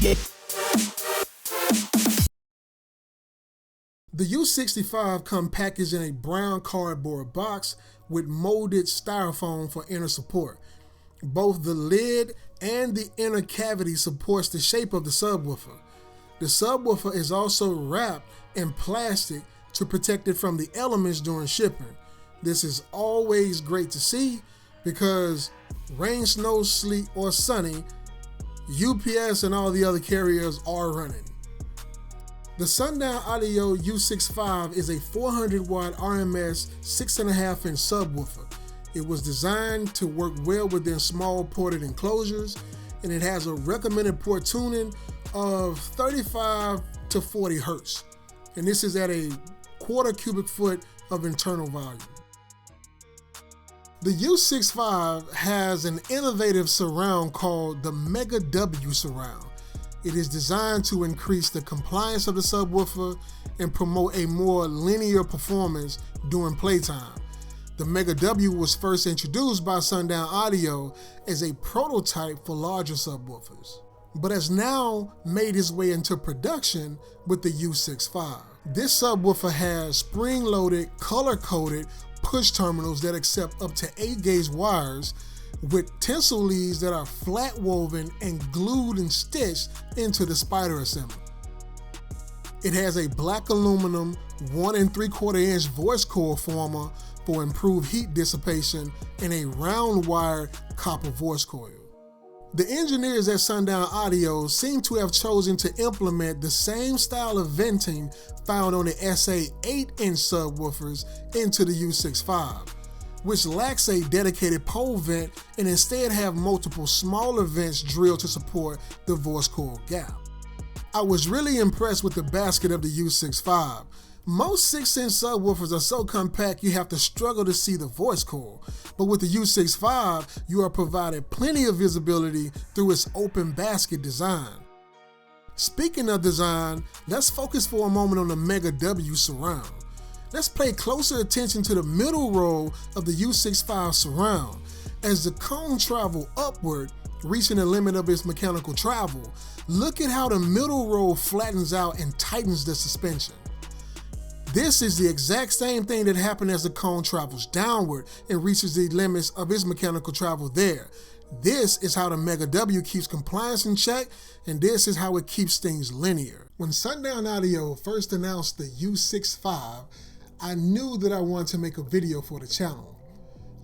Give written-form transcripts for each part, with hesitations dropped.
The U65 come packaged in a brown cardboard box with molded styrofoam for inner support. Both the lid and the inner cavity supports the shape of the subwoofer. The subwoofer is also wrapped in plastic to protect it from the elements during shipping. This is always great to see because rain, snow, sleet, or sunny, UPS and all the other carriers are running. The Sundown Audio U65 is a 400 watt RMS 6.5 inch subwoofer. It was designed to work well within small ported enclosures, and it has a recommended port tuning of 35 to 40 Hertz. And this is at a quarter cubic foot of internal volume. The U65 has an innovative surround called the Mega W surround. It is designed to increase the compliance of the subwoofer and promote a more linear performance during playtime. The Mega W was first introduced by Sundown Audio as a prototype for larger subwoofers, but has now made its way into production with the U65. This subwoofer has spring-loaded, color-coded push terminals that accept up to 8 gauge wires with tinsel leads that are flat woven and glued and stitched into the spider assembly. It has a black aluminum 1 3/4 inch voice coil former for improved heat dissipation and a round wire copper voice coil. The engineers at Sundown Audio seem to have chosen to implement the same style of venting found on the SA 8-inch subwoofers into the U65, which lacks a dedicated pole vent and instead have multiple smaller vents drilled to support the voice coil gap. I was really impressed with the basket of the U65. Most 6-inch subwoofers are so compact you have to struggle to see the voice coil, but with the U65 you are provided plenty of visibility through its open basket design. Speaking of design, let's focus for a moment on the Mega W surround. Let's pay closer attention to the middle row of the U65 surround. As the cone travels upward, reaching the limit of its mechanical travel, look at how the middle row flattens out and tightens the suspension. This is the exact same thing that happened as the cone travels downward and reaches the limits of its mechanical travel there. This is how the Mega W keeps compliance in check, and this is how it keeps things linear. When Sundown Audio first announced the U65, I knew that I wanted to make a video for the channel.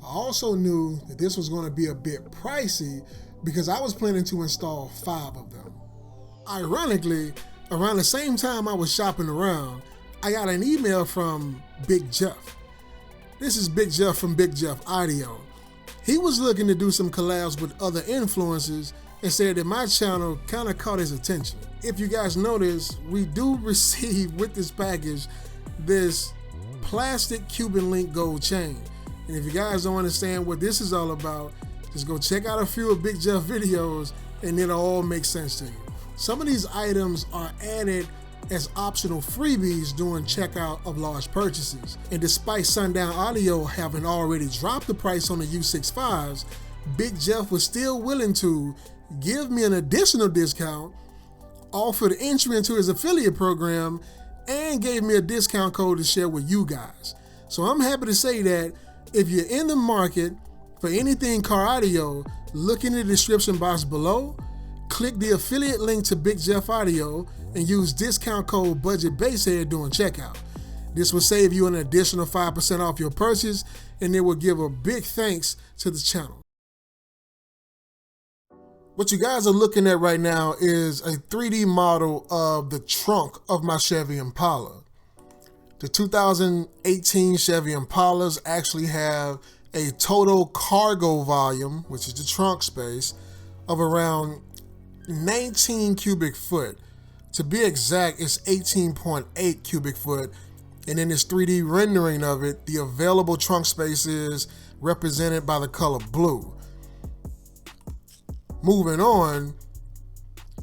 I also knew that this was going to be a bit pricey because I was planning to install 5 of them. Ironically, around the same time I was shopping around, I got an email from Big Jeff. This is Big Jeff from Big Jeff Audio. He was looking to do some collabs with other influencers and said that my channel kind of caught his attention. If you guys notice, we do receive with this package this plastic Cuban link gold chain. And if you guys don't understand what this is all about, just go check out a few of Big Jeff videos and it'll all make sense to you. Some of these items are added as optional freebies during checkout of large purchases. And despite Sundown Audio having already dropped the price on the U65s, Big Jeff was still willing to give me an additional discount, offered entry into his affiliate program, and gave me a discount code to share with you guys. So I'm happy to say that if you're in the market for anything car audio, look in the description box below, click the affiliate link to Big Jeff Audio, and use discount code BudgetBassHead during checkout. This will save you an additional 5% off your purchase, and it will give a big thanks to the channel. What you guys are looking at right now is a 3D model of the trunk of my Chevy Impala. The 2018 Chevy Impalas actually have a total cargo volume, which is the trunk space, of around 19 cubic foot. To be exact, it's 18.8 cubic foot, and in this 3D rendering of it, the available trunk space is represented by the color blue. Moving on,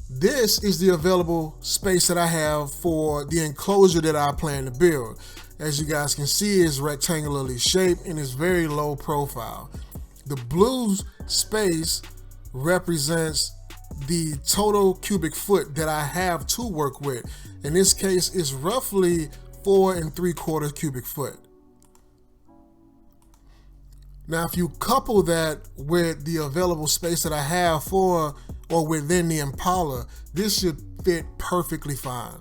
this is the available space that I have for the enclosure that I plan to build. As you guys can see, it's rectangularly shaped and it's very low profile. The blue space represents the total cubic foot that I have to work with. In this case, it's roughly 4 3/4 cubic foot. Now, if you couple that with the available space that I have for or within the Impala, this should fit perfectly fine.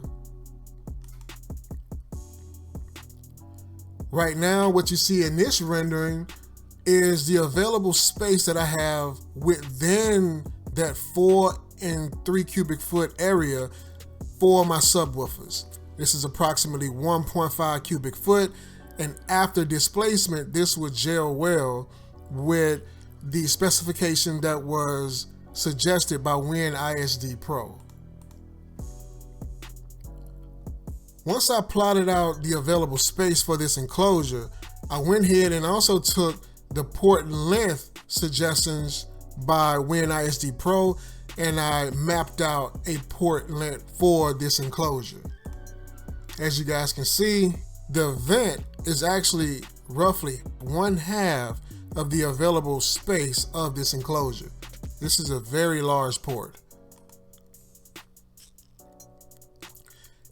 Right now, what you see in this rendering is the available space that I have within that 4 3 cubic foot area for my subwoofers. This is approximately 1.5 cubic foot, and after displacement, this would gel well with the specification that was suggested by WinISD Pro. Once I plotted out the available space for this enclosure, I went ahead and also took the port length suggestions by WinISD Pro, and I mapped out a port length for this enclosure. As you guys can see, the vent is actually roughly 1/2 of the available space of this enclosure. This is a very large port.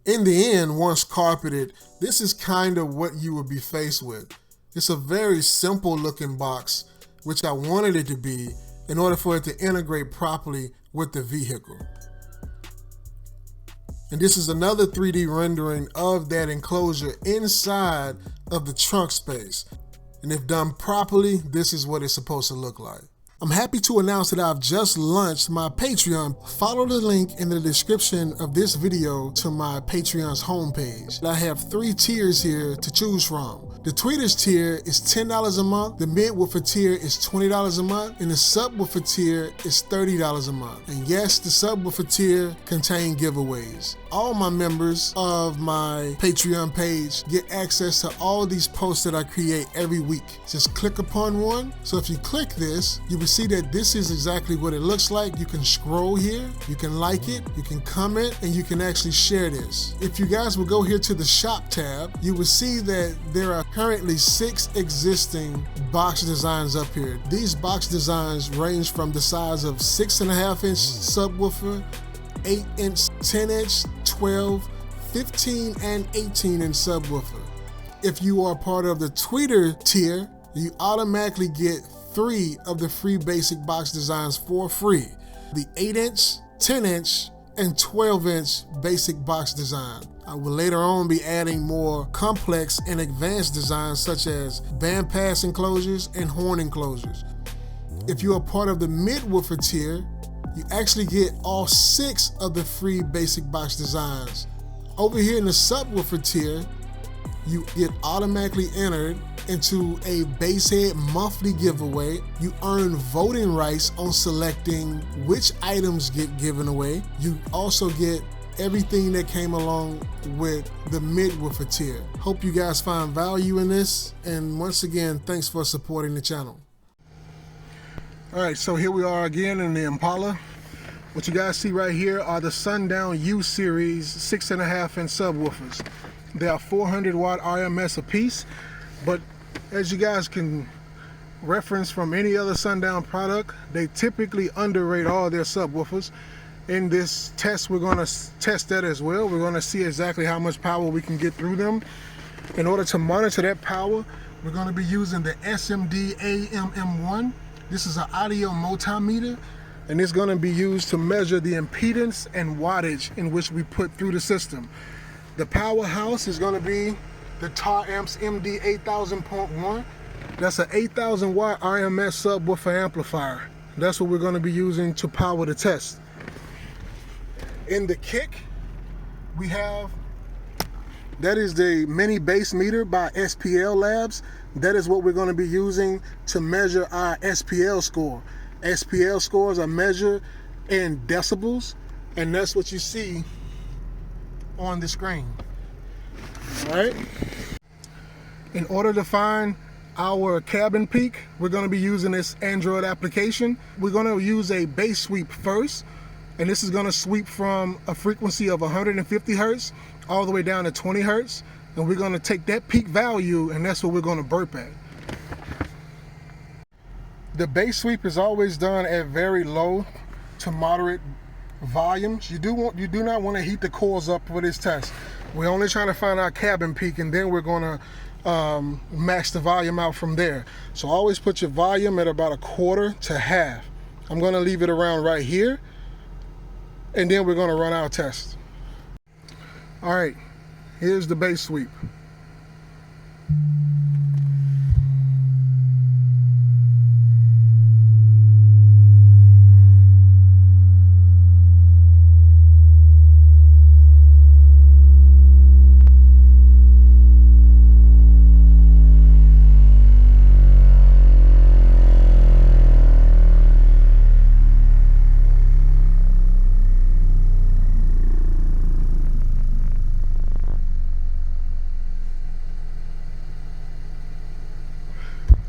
In the end, once carpeted, this is kind of what you would be faced with. It's a very simple looking box, which I wanted it to be in order for it to integrate properly with the vehicle. And this is another 3D rendering of that enclosure inside of the trunk space. And if done properly, this is what it's supposed to look like. I'm happy to announce that I've just launched my Patreon. Follow the link in the description of this video to my Patreon's homepage. I have 3 tiers here to choose from. The tweeters tier is $10 a month, the mid-woofer tier is $20 a month, and the subwoofer tier is $30 a month. And yes, the subwoofer tier contains giveaways. All my members of my Patreon page get access to all these posts that I create every week. Just click upon one. So if you click this, you will see that this is exactly what it looks like. You can scroll here, you can like it, you can comment, and you can actually share this. If you guys will go here to the shop tab, you will see that there are currently 6 existing box designs up here. These box designs range from the size of 6.5-inch subwoofer, 8-inch, 10-inch, 12, 15, and 18-inch subwoofer. If you are part of the tweeter tier, you automatically get 3 of the free basic box designs for free. The 8-inch, 10-inch, and 12-inch basic box design. I will later on be adding more complex and advanced designs such as bandpass enclosures and horn enclosures. If you are part of the mid-woofer tier, you actually get all 6 of the free basic box designs. Over here in the subwoofer tier, you get automatically entered into a BudgetBassHead monthly giveaway. You earn voting rights on selecting which items get given away. You also get everything that came along with the mid-woofer tier. Hope you guys find value in this, and once again, thanks for supporting the channel. All right, so here we are again in the Impala. What you guys see right here are the Sundown U series 6.5-inch subwoofers. They are 400 watt RMS a piece, but as you guys can reference from any other Sundown product, they typically underrate all their subwoofers. In this test, we're going to test that as well. We're going to see exactly how much power we can get through them. In order to monitor that power, we're going to be using the SMD AMM1. This is an audio multimeter, and it's going to be used to measure the impedance and wattage in which we put through the system. The powerhouse is going to be the TARAMPS MD 8000.1. That's an 8,000 watt RMS subwoofer amplifier. That's what we're going to be using to power the test. In the kick, we have, that is the mini bass meter by SPL Labs. That is what we're going to be using to measure our SPL score. SPL scores are measured in decibels, and that's what you see on the screen. All right. In order to find our cabin peak, we're going to be using this Android application. We're going to use a bass sweep first, and this is going to sweep from a frequency of 150 hertz all the way down to 20 hertz. And we're going to take that peak value, and that's what we're going to burp at. The bass sweep is always done at very low to moderate volumes. You do not want to heat the coils up for this test. We're only trying to find our cabin peak, and then we're going to max the volume out from there. So always put your volume at about 1/4 to half. I'm going to leave it around right here, and then we're going to run our test. All right, here's the base sweep.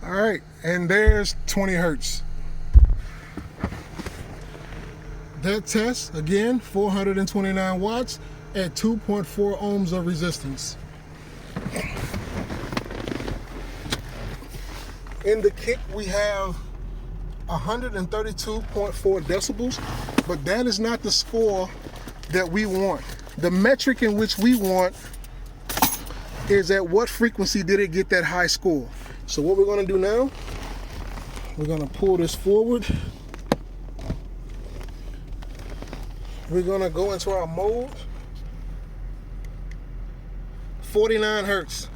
All right, and there's 20 hertz. That test, again, 429 watts at 2.4 ohms of resistance. In the kick, we have 132.4 decibels, but that is not the score that we want. The metric in which we want is at what frequency did it get that high score. So what we're going to do now, we're going to pull this forward. We're going to go into our mode. 49 hertz.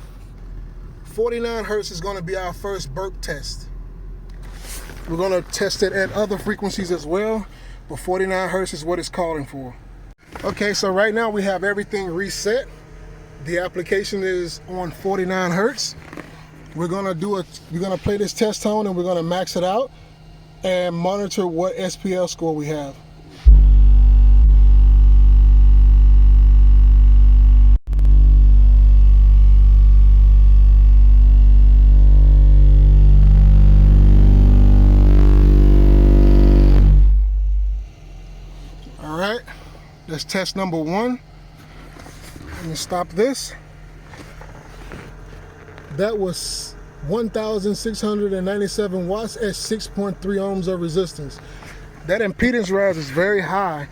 49 hertz is going to be our first burp test. We're going to test it at other frequencies as well, but 49 hertz is what it's calling for. Okay, so right now we have everything reset. The application is on 49 hertz. We're gonna play this test tone, and we're gonna max it out and monitor what SPL score we have. All right, that's test number 1. Let me stop this. That was 1,697 watts at 6.3 ohms of resistance. That impedance rise is very high.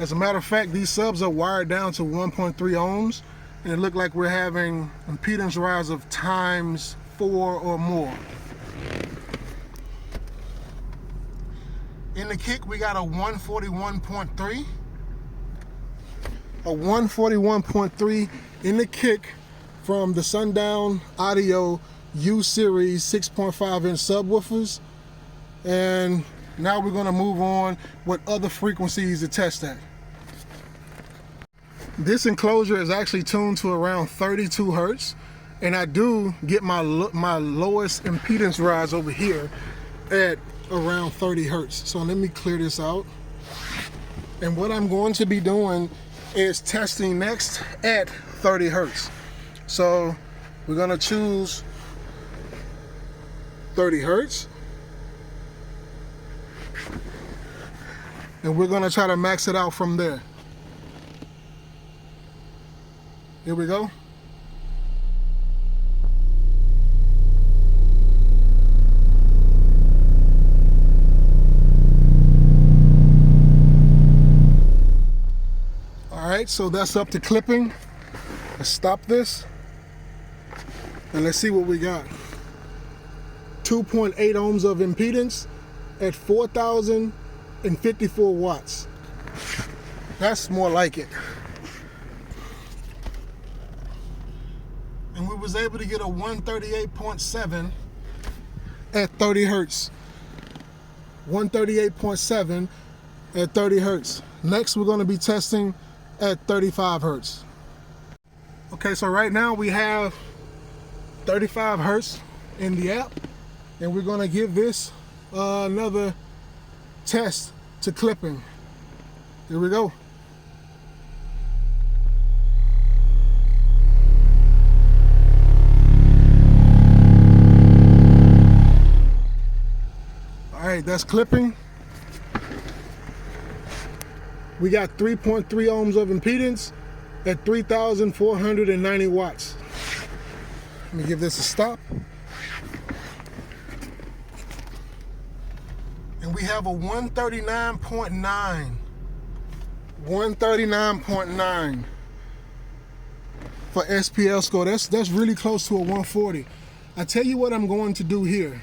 As a matter of fact, these subs are wired down to 1.3 ohms, and it looked like we're having impedance rise of times 4 or more. In the kick, we got a 141.3. A 141.3 in the kick from the Sundown Audio U-Series 6.5 inch subwoofers. And now we're going to move on with other frequencies to test that. This enclosure is actually tuned to around 32 hertz, and I do get my lowest impedance rise over here at around 30 hertz. So let me clear this out. And what I'm going to be doing is testing next at 30 hertz. So we're gonna choose 30 hertz, and we're gonna try to max it out from there. Here we go. All right, so that's up to clipping. Let's stop this. And let's see what we got. 2.8 ohms of impedance at 4,054 watts. That's more like it. And we was able to get a 138.7 at 30 hertz. 138.7 at 30 hertz. Next, we're going to be testing at 35 hertz. Okay, so right now we have 35 hertz in the app, and we're going to give this another test to clipping. Here we go. All right, that's clipping. We got 3.3 ohms of impedance at 3,490 watts. Let me give this a stop. And we have a 139.9. 139.9 for SPL score. That's really close to a 140. I tell you what I'm going to do here.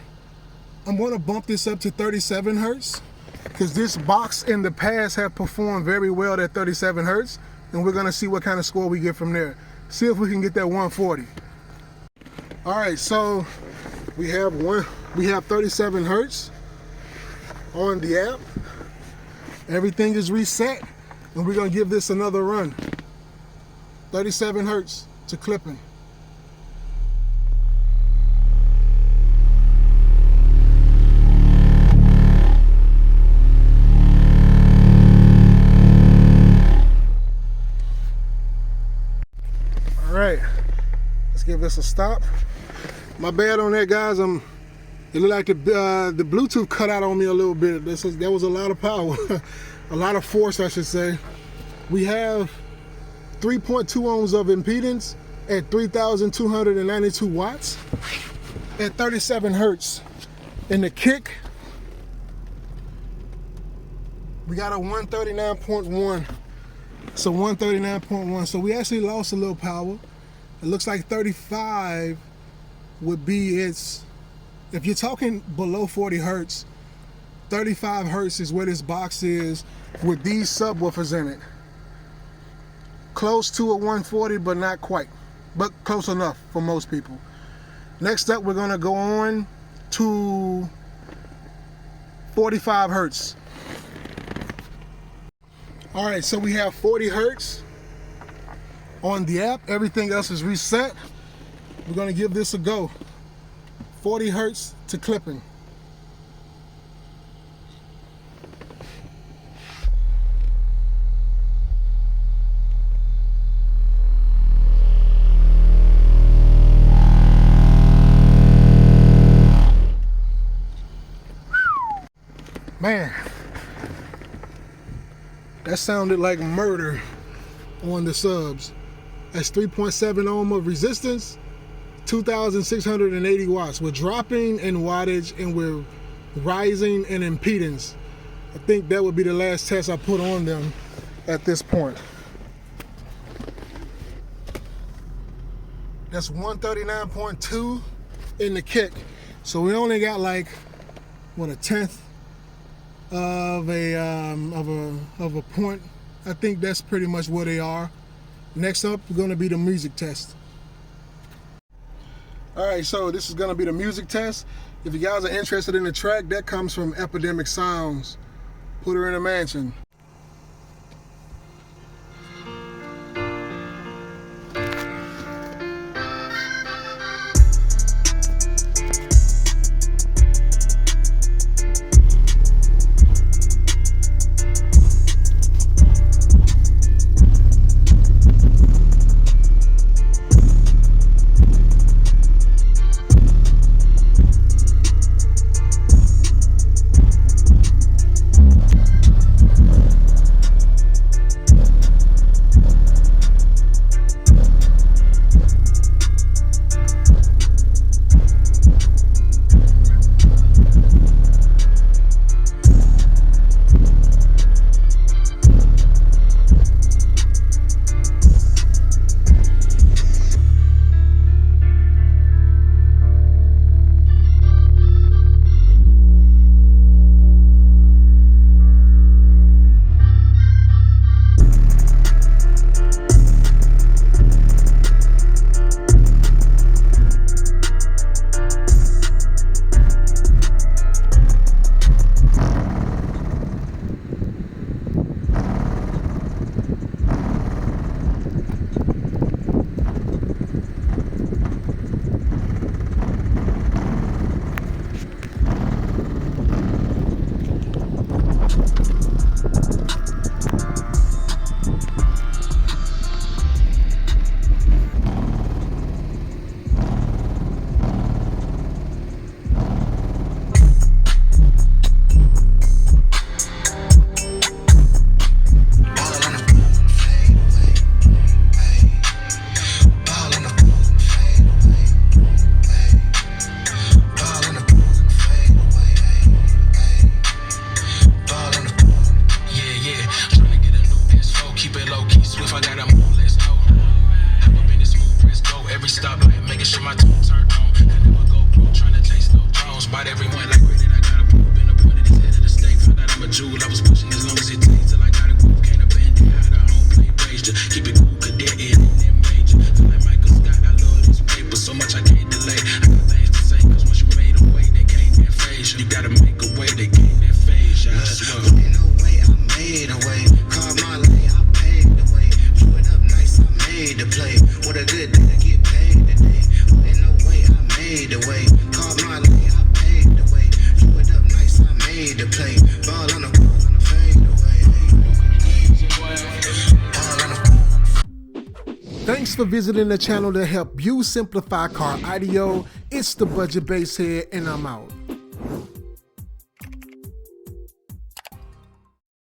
I'm going to bump this up to 37 hertz because this box in the past have performed very well at 37 hertz, and we're going to see what kind of score we get from there. See if we can get that 140. All right, so we have 37 hertz on the app. Everything is reset, and we're going to give this another run. 37 hertz to clipping. All right, let's give this a stop. My bad on that, guys. It looked like the Bluetooth cut out on me a little bit. That was a lot of power, a lot of force, I should say. We have 3.2 ohms of impedance at 3,292 watts at 37 hertz. In the kick, we got a 139.1. So 139.1. So we actually lost a little power. It looks like 35 would be its, if you're talking below 40 hertz, 35 hertz is where this box is with these subwoofers in it. Close to a 140, but not quite, but close enough for most people. Next up, we're gonna go on to 45 hertz. All right, so we have 40 hertz on the app. Everything else is reset. We're gonna give this a go. 40 hertz to clipping. Man, that sounded like murder on the subs. That's 3.7 ohm of resistance, 2,680 watts. We're dropping in wattage and we're rising in impedance. I think that would be the last test I put on them at this point. That's 139.2 in the kick. So we only got like, what, a tenth of a point. I think that's pretty much where they are. Next up, we're gonna be the music test. All right, so this is gonna be the music test. If you guys are interested in the track, that comes from Epidemic Sounds. Put Her in a Mansion. I got a move, let's go. Hop up in this smooth, press go. Every stop, like making sure my tune turned on. Could never go broke, trying to chase no drones. Bought everyone like credit, I got a proof. Been a point at his head of the stake. Found out I'm a jewel, I was pushing as long as it takes. Till I got a groove, can't abandon. Had a home play rage to keep it cool, cadet, it ain't that major. Feel like Michael Scott, I love this paper so much I can't delay. I got things to say, cause once you made a way, they can't that phase. You gotta make a way, they can't that phase. I swear. Ain't no way I made a way. Carved my lane, I paved the way. Drew it up nice, I made the play. What a good day to get paid today. Ain't no way I made the way. Carved my lane, I paved the way. Drew it up nice, I made the play. Ball on the fade away. Thanks for visiting the channel to help you simplify car audio. It's the Budget Bass Head, and I'm out.